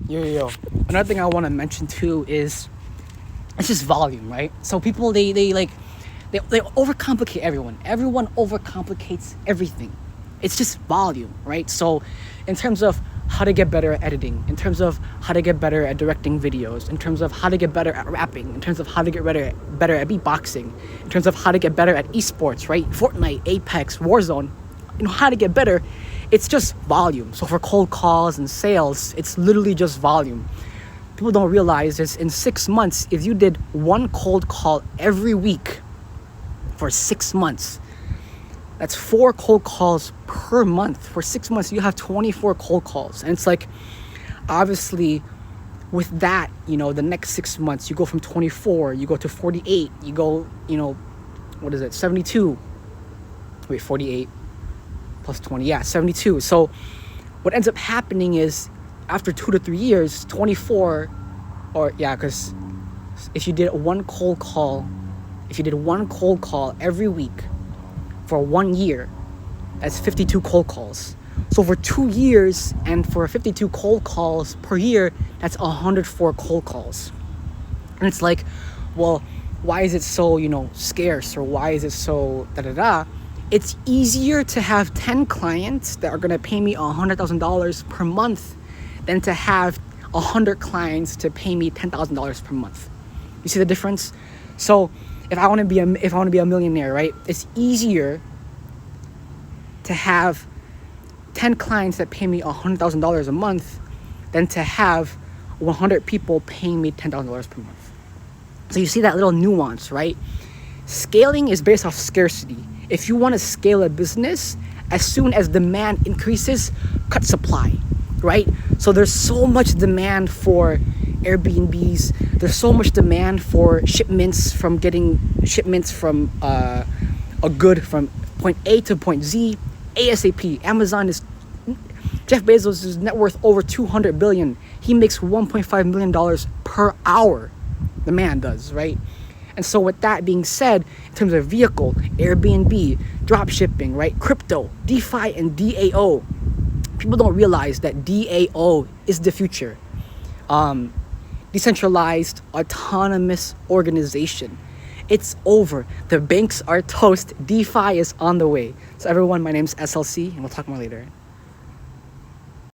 Yo. Another thing I want to mention too is it's just volume, right? So people they overcomplicate everyone. Everyone overcomplicates everything. It's just volume, right? So in terms of how to get better at editing, in terms of how to get better at directing videos, in terms of how to get better at rapping, in terms of how to get better at beatboxing, in terms of how to get better at esports, right? Fortnite, Apex, Warzone, how to get better, it's just volume. So for cold calls and sales, it's literally just volume. People don't realize is in 6 months, if you did one cold call every week for 6 months, that's 4 cold calls per month. For 6 months, you have 24 cold calls. And it's like, obviously, with that, the next 6 months, you go from 24, you go to 48, you go, 72. Wait, 48 plus 20, 72. So what ends up happening is after 2 to 3 years, 24, because if you did one cold call every week, for 1 year, that's 52 cold calls. So for 2 years and for 52 cold calls per year, that's 104 cold calls. And it's like, well, why is it so, scarce, or why is it so da-da-da? It's easier to have 10 clients that are gonna pay me $100,000 per month than to have 100 clients to pay me $10,000 per month. You see the difference? So if I want to be a millionaire, right? It's easier to have 10 clients that pay me $100,000 a month than to have 100 people paying me $10,000 per month. So you see that little nuance, right? Scaling is based off scarcity. If you want to scale a business, as soon as demand increases, cut supply, right? So there's so much demand for Airbnbs. There's so much demand for shipments from a good from point A to point Z ASAP. Jeff Bezos' net worth over $200 billion. He makes $1.5 million per hour. The man does, right? And so with that being said, in terms of vehicle, Airbnb, drop shipping, right? Crypto, DeFi, and DAO. People don't realize that DAO is the future. Decentralized autonomous organization. It's over. The banks are toast. DeFi is on the way. So everyone, my name's SLC, and we'll talk more later.